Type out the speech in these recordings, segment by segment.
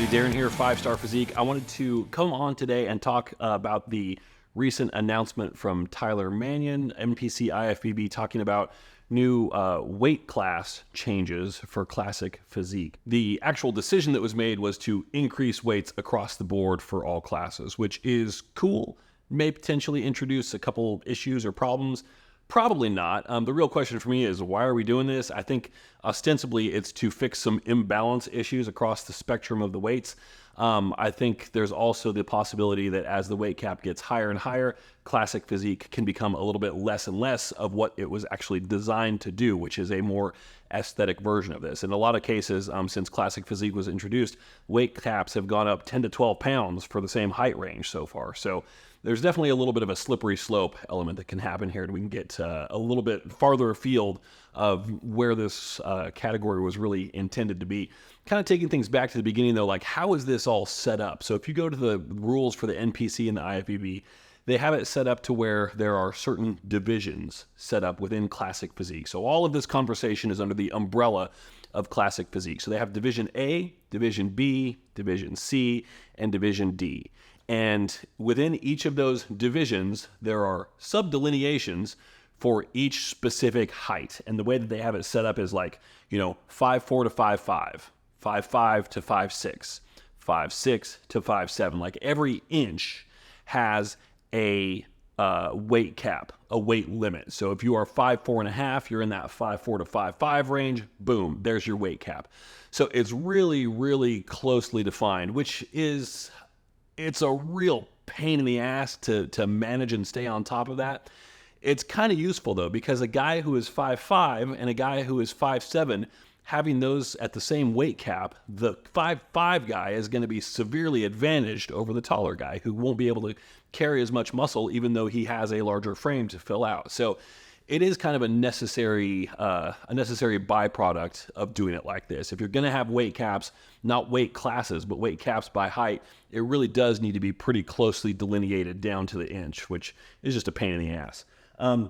everybody, Darren here, 5-Star Physique. I wanted to come on today and talk about the recent announcement from Tyler Mannion, NPC IFBB, talking about new weight class changes for Classic Physique. The actual decision that was made was to increase weights across the board for all classes, which is cool. May potentially introduce a couple issues or problems. Probably not. The real question for me is, why are we doing this? I think ostensibly it's to fix some imbalance issues across the spectrum of the weights. I think there's also the possibility that as the weight cap gets higher and higher, Classic Physique can become a little bit less and less of what it was actually designed to do, which is a more aesthetic version of this. In a lot of cases, since Classic Physique was introduced, weight caps have gone up 10 to 12 pounds for the same height range so far. So there's definitely a little bit of a slippery slope element that can happen here, and we can get a little bit farther afield of where this category was really intended to be. Kind of taking things back to the beginning, though, like how is this all set up? So if you go to the rules for the NPC and the IFBB, they have it set up to where there are certain divisions set up within Classic Physique. So all of this conversation is under the umbrella of Classic Physique. So they have Division A, Division B, Division C, and Division D. And within each of those divisions, there are sub-delineations for each specific height. And the way that they have it set up is like, 5'4" to 5'5", 5'5" to 5'6", 5'6" to 5'7". Like every inch has a weight cap, a weight limit. So if you are 5'4.5", you're in that 5'4" to 5'5" range, boom, there's your weight cap. So it's really, really closely defined, which is... it's a real pain in the ass to manage and stay on top of that. It's kind of useful, though, because a guy who is 5'5" and a guy who is 5'7", having those at the same weight cap, the 5'5" guy is going to be severely advantaged over the taller guy who won't be able to carry as much muscle, even though he has a larger frame to fill out. So it is kind of a necessary byproduct of doing it like this. If you're going to have weight caps, not weight classes, but weight caps by height, it really does need to be pretty closely delineated down to the inch, which is just a pain in the ass.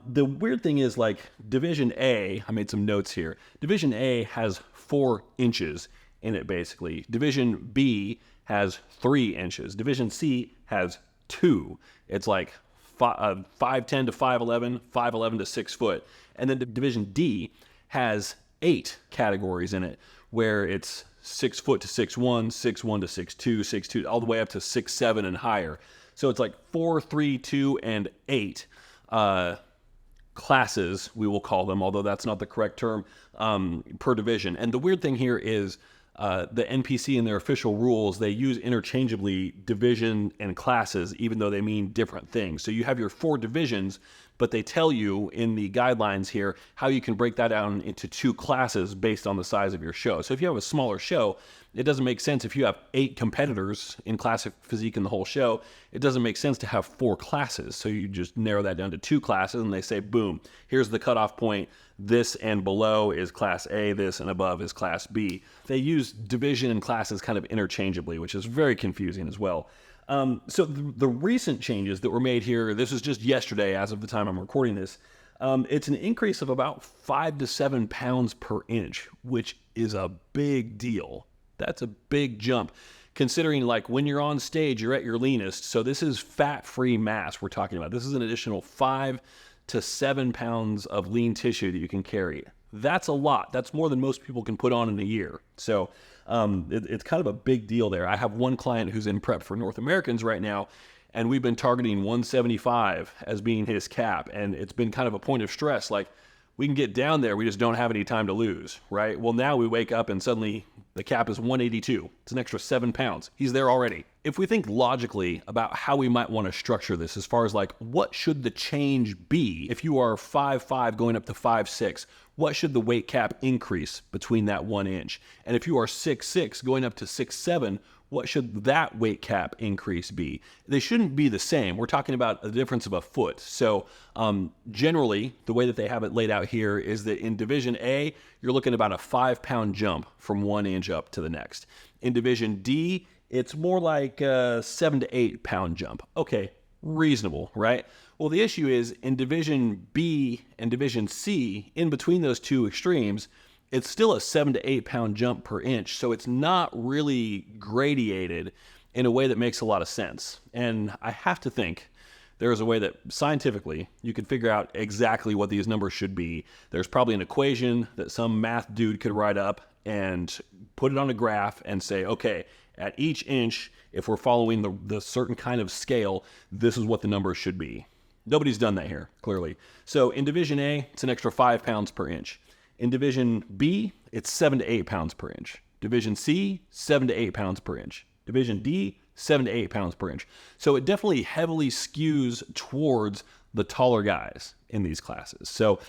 The weird thing is, like, Division A, I made some notes here. Division A has 4 inches in it, basically. Division B has 3 inches. Division C has 2. It's like 5'10" to 5'11", 5'11" to 6 foot. And then Division D has 8 categories in it, where it's 6 foot to 6'1", 6'1" to 6'2", 6'2", all the way up to 6'7" and higher. So it's like 4, 3, 2, and 8 classes, we will call them, although that's not the correct term, per division. And the weird thing here is the NPC in their official rules, they use interchangeably division and classes, even though they mean different things. So you have your 4 divisions, but they tell you in the guidelines here how you can break that down into 2 classes based on the size of your show. So if you have a smaller show, it doesn't make sense if you have 8 competitors in Classic Physique in the whole show. It doesn't make sense to have 4 classes. So you just narrow that down to 2 classes, and they say, boom, here's the cutoff point. This and below is Class A, this and above is Class B. They use division and classes kind of interchangeably, which is very confusing as well. So the recent changes that were made here, this is just yesterday as of the time I'm recording this, it's an increase of about 5 to 7 pounds per inch, which is a big deal. That's a big jump, considering like when you're on stage, you're at your leanest. So this is fat-free mass we're talking about. This is an additional 5 to 7 pounds of lean tissue that you can carry. That's a lot. That's more than most people can put on in a year. So it's kind of a big deal there. I have one client who's in prep for North Americans right now, and we've been targeting 175 as being his cap. And it's been kind of a point of stress. Like, we can get down there, we just don't have any time to lose, right? Well, now we wake up and suddenly the cap is 182. It's an extra 7 pounds. He's there already. If we think logically about how we might want to structure this as far as like, what should the change be? If you are 5'5" going up to 5'6", what should the weight cap increase between that 1 inch? And if you are 6'6" going up to 6'7", what should that weight cap increase be? They shouldn't be the same. We're talking about a difference of a foot. So generally, the way that they have it laid out here is that in Division A, you're looking at about a 5-pound jump from 1 inch up to the next. In Division D, it's more like a 7 to 8 pound jump. Okay, reasonable, right? Well, the issue is in Division B and Division C, in between those two extremes, it's still a 7 to 8 pound jump per inch. So it's not really gradiated in a way that makes a lot of sense. And I have to think there is a way that scientifically you could figure out exactly what these numbers should be. There's probably an equation that some math dude could write up and put it on a graph and say, okay, at each inch, if we're following the certain kind of scale, this is what the numbers should be. Nobody's done that here, clearly. So in Division A, it's an extra 5 pounds per inch. In Division B, it's 7 to 8 pounds per inch. Division C, 7 to 8 pounds per inch. Division D, 7 to 8 pounds per inch. So it definitely heavily skews towards the taller guys in these classes. So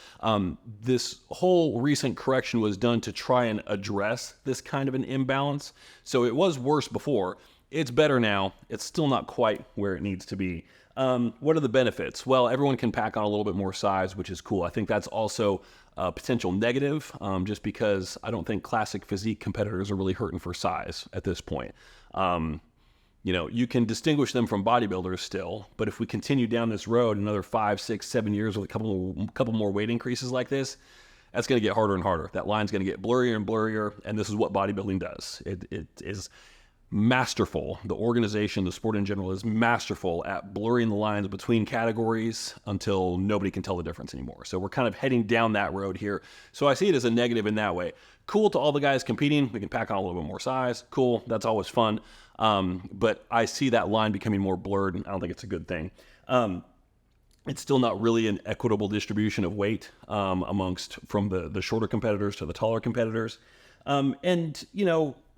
this whole recent correction was done to try and address this kind of an imbalance. So it was worse before. It's better now. It's still not quite where it needs to be. What are the benefits? Well, everyone can pack on a little bit more size, which is cool. I think that's also a potential negative, just because I don't think classic physique competitors are really hurting for size at this point. You can distinguish them from bodybuilders still, but if we continue down this road another 5, 6, 7 years with a couple more weight increases like this, that's going to get harder and harder. That line's going to get blurrier and blurrier, and this is what bodybuilding does. It is masterful. The organization, the sport in general, is masterful at blurring the lines between categories until nobody can tell the difference anymore. So we're kind of heading down that road here. So I see it as a negative in that way. Cool to all the guys competing. We can pack on a little bit more size. Cool. That's always fun. But I see that line becoming more blurred, and I don't think it's a good thing. It's still not really an equitable distribution of weight from the shorter competitors to the taller competitors.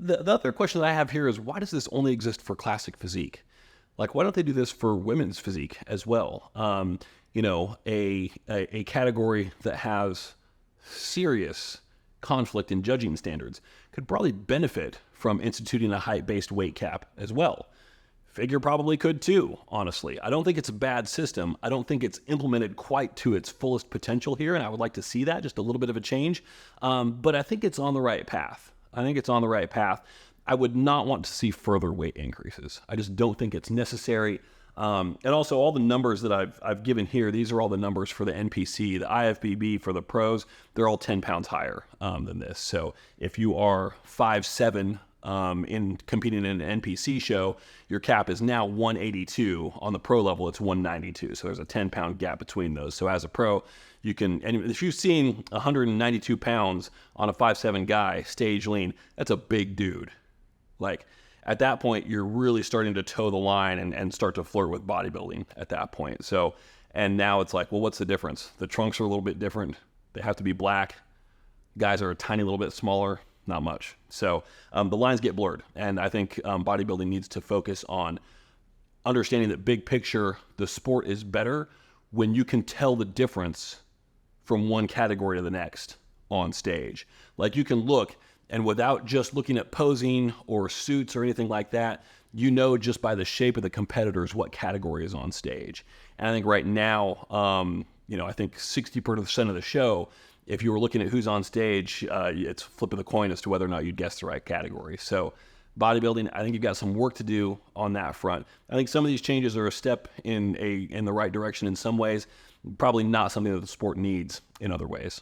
The other question that I have here is, why does this only exist for classic physique? Like, why don't they do this for women's physique as well? A category that has serious conflict in judging standards could probably benefit from instituting a height-based weight cap as well. Figure probably could too, honestly. I don't think it's a bad system. I don't think it's implemented quite to its fullest potential here, and I would like to see that, just a little bit of a change. But I think it's on the right path. I would not want to see further weight increases. I just don't think it's necessary. And also, all the numbers that I've given here, these are all the numbers for the NPC, the IFBB for the pros. They're all 10 pounds higher than this. So if you are 5'7", in competing in an NPC show, your cap is now 182. On the pro level, it's 192. So there's a 10-pound gap between those. So as a pro, you can, and if you've seen 192 pounds on a 5'7" guy, stage lean, that's a big dude. Like, at that point, you're really starting to toe the line and start to flirt with bodybuilding at that point. So, and now it's like, well, what's the difference? The trunks are a little bit different. They have to be black. Guys are a tiny little bit smaller. Not much. So the lines get blurred. And I think bodybuilding needs to focus on understanding that big picture, the sport is better when you can tell the difference from one category to the next on stage. Like, you can look, and without just looking at posing or suits or anything like that, you know just by the shape of the competitors what category is on stage. And I think right now, I think 60% of the show, if you were looking at who's on stage, it's flip of the coin as to whether or not you'd guess the right category. So bodybuilding, I think you've got some work to do on that front. I think some of these changes are a step in the right direction in some ways, probably not something that the sport needs in other ways.